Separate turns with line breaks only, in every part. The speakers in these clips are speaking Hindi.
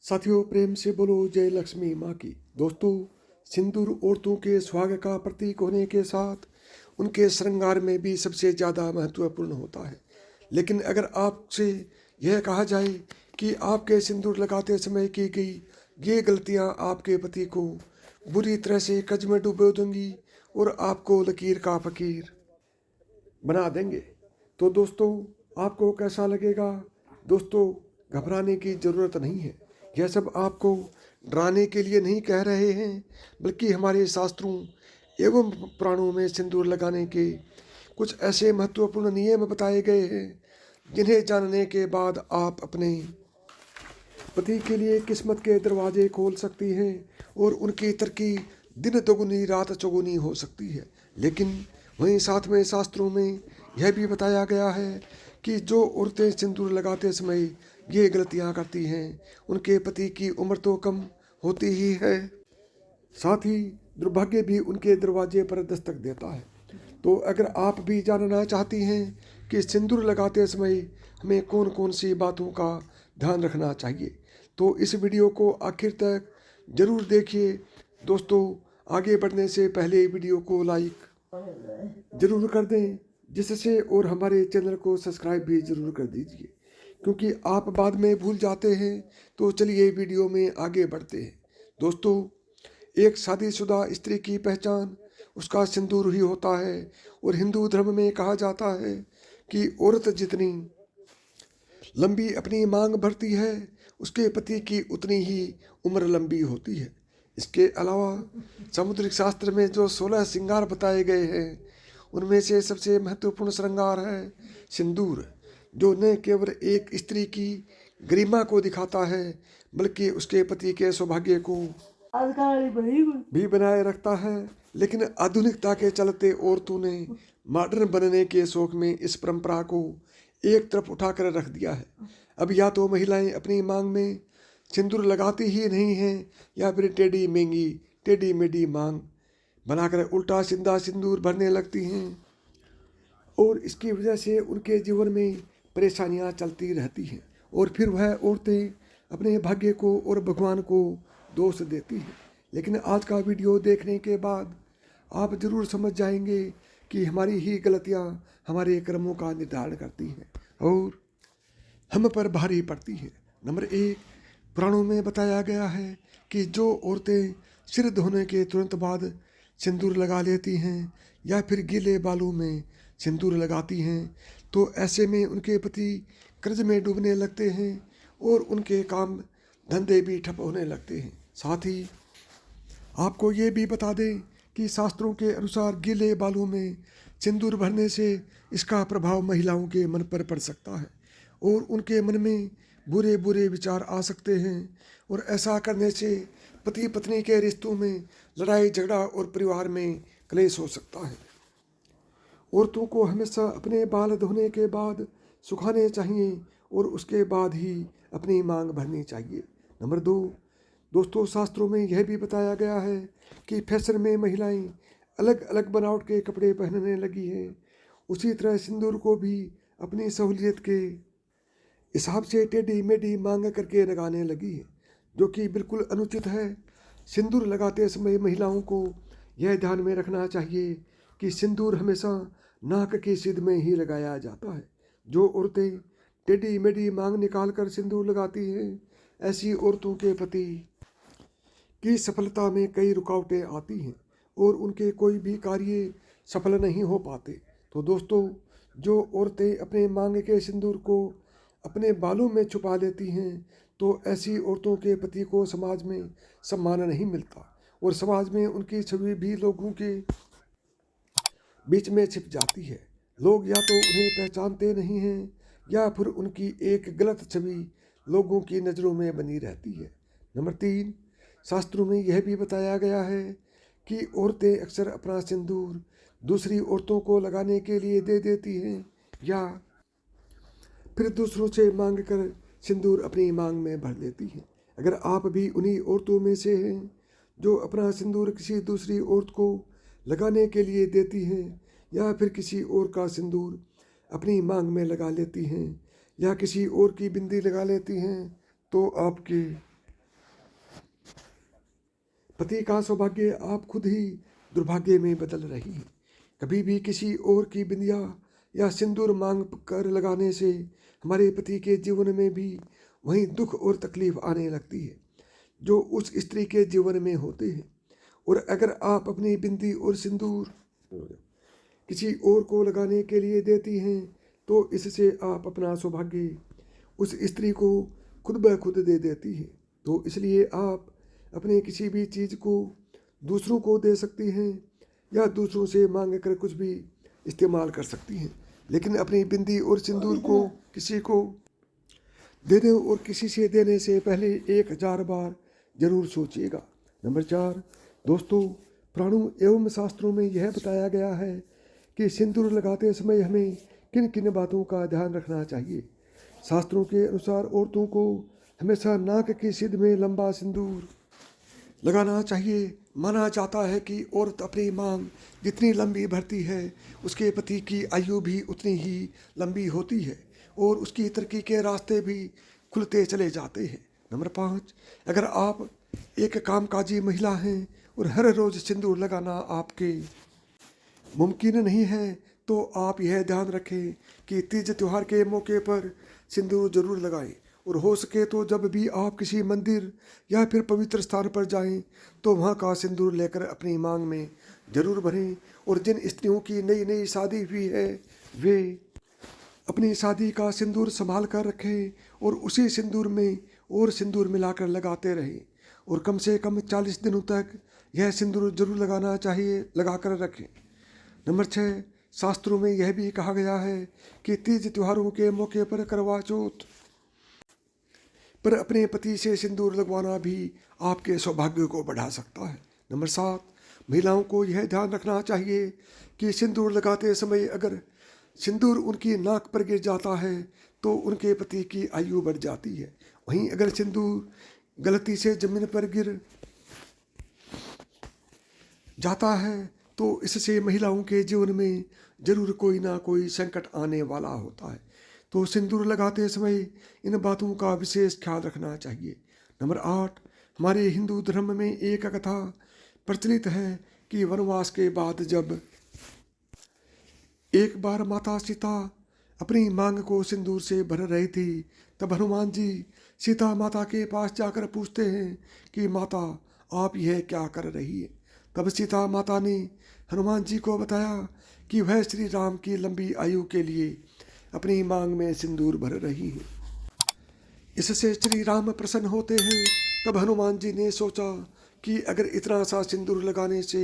साथियों, प्रेम से बोलो जय लक्ष्मी माँ की। दोस्तों, सिंदूर औरतों के स्वागत का प्रतीक होने के साथ उनके श्रृंगार में भी सबसे ज़्यादा महत्वपूर्ण होता है। लेकिन अगर आपसे यह कहा जाए कि आपके सिंदूर लगाते समय की गई ये गलतियाँ आपके पति को बुरी तरह से कर्ज में डुबो देंगी और आपको लकीर का फकीर बना देंगे, तो दोस्तों आपको कैसा लगेगा? दोस्तों, घबराने की ज़रूरत नहीं है। यह सब आपको डराने के लिए नहीं कह रहे हैं, बल्कि हमारे शास्त्रों एवं पुराणों में सिंदूर लगाने के कुछ ऐसे महत्वपूर्ण नियम बताए गए हैं जिन्हें जानने के बाद आप अपने पति के लिए किस्मत के दरवाजे खोल सकती हैं और उनकी तरक्की दिन दोगुनी रात चौगुनी हो सकती है। लेकिन वहीं साथ में शास्त्रों में यह भी बताया गया है कि जो औरतें सिंदूर लगाते समय ये गलतियां करती हैं, उनके पति की उम्र तो कम होती ही है, साथ ही दुर्भाग्य भी उनके दरवाजे पर दस्तक देता है। तो अगर आप भी जानना चाहती हैं कि सिंदूर लगाते समय हमें कौन कौन सी बातों का ध्यान रखना चाहिए, तो इस वीडियो को आखिर तक ज़रूर देखिए। दोस्तों, आगे बढ़ने से पहले वीडियो को लाइक ज़रूर कर दें, जिससे और हमारे चैनल को सब्सक्राइब भी ज़रूर कर दीजिए, क्योंकि आप बाद में भूल जाते हैं। तो चलिए वीडियो में आगे बढ़ते हैं। दोस्तों, एक शादीशुदा स्त्री की पहचान उसका सिंदूर ही होता है और हिंदू धर्म में कहा जाता है कि औरत जितनी लंबी अपनी मांग भरती है, उसके पति की उतनी ही उम्र लंबी होती है। इसके अलावा समुद्रिक शास्त्र में जो 16 श्रृंगार बताए गए हैं, उनमें से सबसे महत्वपूर्ण श्रृंगार है सिंदूर, जो न केवल एक स्त्री की गरिमा को दिखाता है, बल्कि उसके पति के सौभाग्य को भी बनाए रखता है। लेकिन आधुनिकता के चलते औरतों ने मॉडर्न बनने के शौक में इस परंपरा को एक तरफ उठाकर रख दिया है। अब या तो महिलाएं अपनी मांग में सिंदूर लगाती ही नहीं हैं, या फिर टेढ़ी मेढ़ी मांग बनाकर उल्टा सीधा सिंदूर भरने लगती हैं, और इसकी वजह से उनके जीवन में परेशानियां चलती रहती हैं, और फिर वह औरतें अपने भाग्य को और भगवान को दोष देती हैं। लेकिन आज का वीडियो देखने के बाद आप ज़रूर समझ जाएंगे कि हमारी ही गलतियां हमारे कर्मों का निर्धारण करती हैं और हम पर भारी पड़ती है। नंबर 1, पुराणों में बताया गया है कि जो औरतें सिर धोने के तुरंत बाद सिंदूर लगा लेती हैं या फिर गीले बालों में सिंदूर लगाती हैं, तो ऐसे में उनके पति कर्ज में डूबने लगते हैं और उनके काम धंधे भी ठप होने लगते हैं। साथ ही आपको ये भी बता दें कि शास्त्रों के अनुसार गीले बालों में सिंदूर भरने से इसका प्रभाव महिलाओं के मन पर पड़ सकता है और उनके मन में बुरे बुरे विचार आ सकते हैं, और ऐसा करने से पति पत्नी के रिश्तों में लड़ाई झगड़ा और परिवार में क्लेश हो सकता है। औरतों को हमेशा अपने बाल धोने के बाद सुखाने चाहिए और उसके बाद ही अपनी मांग भरनी चाहिए। नंबर 2, दोस्तों, शास्त्रों में यह भी बताया गया है कि फैशन में महिलाएं अलग अलग बनावट के कपड़े पहनने लगी हैं। उसी तरह सिंदूर को भी अपनी सहूलियत के हिसाब से टेढ़ी मेढ़ी मांग करके लगाने लगी है, जो कि बिल्कुल अनुचित है। सिंदूर लगाते समय महिलाओं को यह ध्यान में रखना चाहिए कि सिंदूर हमेशा नाक की सीध में ही लगाया जाता है। जो औरतें टेढ़ी मेढ़ी मांग निकाल कर सिंदूर लगाती हैं, ऐसी औरतों के पति की सफलता में कई रुकावटें आती हैं और उनके कोई भी कार्य सफल नहीं हो पाते। तो दोस्तों, जो औरतें अपने मांग के सिंदूर को अपने बालों में छुपा लेती हैं, तो ऐसी औरतों के पति को समाज में सम्मान नहीं मिलता और समाज में उनकी छवि भी लोगों के बीच में छिप जाती है। लोग या तो उन्हें पहचानते नहीं हैं या फिर उनकी एक गलत छवि लोगों की नज़रों में बनी रहती है। नंबर 3, शास्त्रों में यह भी बताया गया है कि औरतें अक्सर अपना सिंदूर दूसरी औरतों को लगाने के लिए दे देती हैं या फिर दूसरों से मांग कर सिंदूर अपनी मांग में भर लेती हैं। अगर आप भी उन्हीं औरतों में से हैं जो अपना सिंदूर किसी दूसरी औरत को लगाने के लिए देती हैं, या फिर किसी और का सिंदूर अपनी मांग में लगा लेती हैं, या किसी और की बिंदी लगा लेती हैं, तो आपके पति का सौभाग्य आप खुद ही दुर्भाग्य में बदल रही है। कभी भी किसी और की बिंदिया या सिंदूर मांग कर लगाने से हमारे पति के जीवन में भी वही दुख और तकलीफ आने लगती है जो उस स्त्री के जीवन में होते हैं। और अगर आप अपनी बिंदी और सिंदूर किसी और को लगाने के लिए देती हैं तो इससे आप अपना सौभाग्य उस स्त्री को खुद ब खुद दे देती हैं। तो इसलिए आप अपने किसी भी चीज़ को दूसरों को दे सकती हैं या दूसरों से मांग कर कुछ भी इस्तेमाल कर सकती हैं, लेकिन अपनी बिंदी और सिंदूर को किसी को देने और किसी से देने से पहले 1000 बार जरूर सोचिएगा। नंबर 4 दोस्तों, पुराणों एवं शास्त्रों में यह बताया गया है कि सिंदूर लगाते समय हमें किन किन बातों का ध्यान रखना चाहिए। शास्त्रों के अनुसार औरतों को हमेशा नाक की सीध में लंबा सिंदूर लगाना चाहिए। माना जाता है कि औरत अपनी मांग जितनी लंबी भरती है उसके पति की आयु भी उतनी ही लंबी होती है और उसकी तरक्की के रास्ते भी खुलते चले जाते हैं। नंबर 5, अगर आप एक कामकाजी महिला हैं और हर रोज़ सिंदूर लगाना आपके मुमकिन नहीं है तो आप यह ध्यान रखें कि तीज त्यौहार के मौके पर सिंदूर जरूर लगाएं और हो सके तो जब भी आप किसी मंदिर या फिर पवित्र स्थान पर जाएं तो वहां का सिंदूर लेकर अपनी मांग में जरूर भरें। और जिन स्त्रियों की नई नई शादी हुई है वे अपनी शादी का सिंदूर संभाल कर रखें और उसी सिंदूर में और सिंदूर मिलाकर लगाते रहें और कम से कम 40 दिनों तक यह सिंदूर जरूर लगाना चाहिए, लगा कर रखें। नंबर 6, शास्त्रों में यह भी कहा गया है कि तीज त्योहारों के मौके पर करवा चौथ पर अपने पति से सिंदूर लगवाना भी आपके सौभाग्य को बढ़ा सकता है। नंबर 7, महिलाओं को यह ध्यान रखना चाहिए कि सिंदूर लगाते समय अगर सिंदूर उनकी नाक पर गिर जाता है तो उनके पति की आयु बढ़ जाती है। वहीं अगर सिंदूर गलती से जमीन पर गिर जाता है तो इससे महिलाओं के जीवन में जरूर कोई ना कोई संकट आने वाला होता है। तो सिंदूर लगाते समय इन बातों का विशेष ख्याल रखना चाहिए। नंबर 8, हमारे हिंदू धर्म में एक कथा प्रचलित है कि वनवास के बाद जब एक बार माता सीता अपनी मांग को सिंदूर से भर रही थी तब हनुमान जी सीता माता के पास जाकर पूछते हैं कि माता आप यह क्या कर रही है। तब सीता माता ने हनुमान जी को बताया कि वह श्री राम की लंबी आयु के लिए अपनी मांग में सिंदूर भर रही है। इससे श्री राम प्रसन्न होते हैं। तब हनुमान जी ने सोचा कि अगर इतना सा सिंदूर लगाने से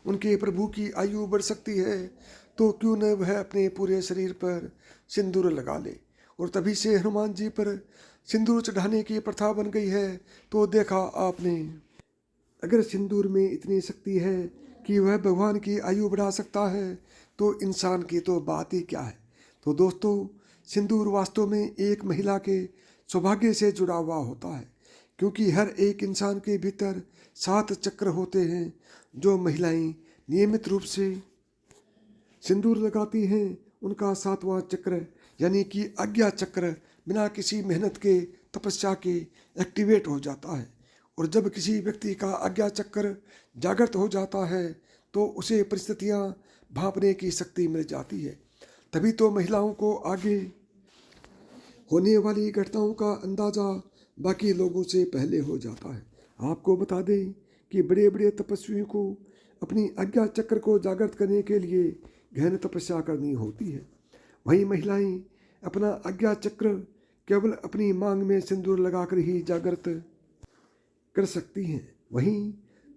उनके प्रभु की आयु बढ़ सकती है तो क्यों न वह अपने पूरे शरीर पर सिंदूर लगा ले। और तभी से हनुमान जी पर सिंदूर चढ़ाने की प्रथा बन गई है। तो देखा आपने, अगर सिंदूर में इतनी शक्ति है कि वह भगवान की आयु बढ़ा सकता है तो इंसान की तो बात ही क्या है। तो दोस्तों, सिंदूर वास्तव में एक महिला के सौभाग्य से जुड़ा हुआ होता है क्योंकि हर एक इंसान के भीतर 7 चक्र होते हैं। जो महिलाएं नियमित रूप से सिंदूर लगाती हैं उनका 7वां चक्र यानी कि आज्ञा चक्र बिना किसी मेहनत के तपस्या के एक्टिवेट हो जाता है। और जब किसी व्यक्ति का आज्ञा चक्र जागृत हो जाता है तो उसे परिस्थितियां भांपने की शक्ति मिल जाती है। तभी तो महिलाओं को आगे होने वाली घटनाओं का अंदाज़ा बाकी लोगों से पहले हो जाता है। आपको बता दें कि बड़े बड़े तपस्वियों को अपनी आज्ञा चक्र को जागृत करने के लिए गहन तपस्या करनी होती है। वहीं महिलाएं अपना आज्ञा चक्र केवल अपनी मांग में सिंदूर लगाकर ही जागृत कर सकती हैं। वहीं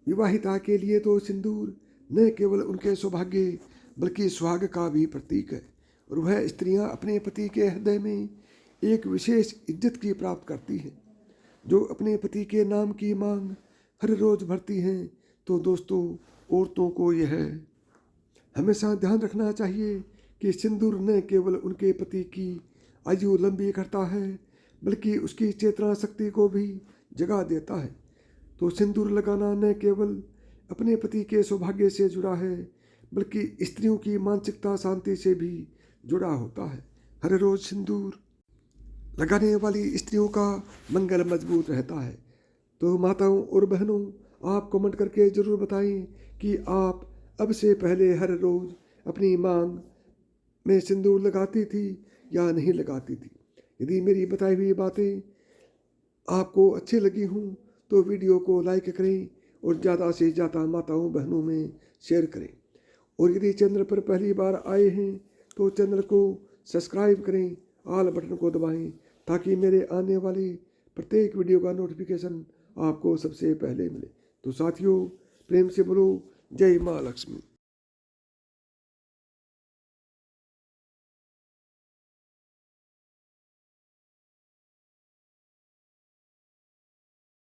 विवाहिता के लिए तो सिंदूर न केवल उनके सौभाग्य बल्कि सुहाग का भी प्रतीक है और वह स्त्रियां अपने पति के हृदय में एक विशेष इज्जत की प्राप्त करती हैं जो अपने पति के नाम की मांग हर रोज़ भरती हैं। तो दोस्तों, औरतों को यह हमेशा ध्यान रखना चाहिए कि सिंदूर न केवल उनके पति की आयु लंबी करता है बल्कि उसकी चेतना शक्ति को भी जगा देता है। तो सिंदूर लगाना न केवल अपने पति के सौभाग्य से जुड़ा है बल्कि स्त्रियों की मानसिकता शांति से भी जुड़ा होता है। हर रोज़ सिंदूर लगाने वाली स्त्रियों का मंगल मजबूत रहता है। तो माताओं और बहनों, आप कमेंट करके ज़रूर बताएं कि आप अब से पहले हर रोज़ अपनी मांग में सिंदूर लगाती थी या नहीं लगाती थी। यदि मेरी बताई हुई बातें आपको अच्छी लगी हों तो वीडियो को लाइक करें और ज़्यादा से ज़्यादा माताओं बहनों में शेयर करें। और यदि चैनल पर पहली बार आए हैं तो चैनल को सब्सक्राइब करें, ऑल बटन को दबाएं ताकि मेरे आने वाली प्रत्येक वीडियो का नोटिफिकेशन आपको सबसे पहले मिले। तो साथियों, प्रेम से बोलो जय माँ लक्ष्मी।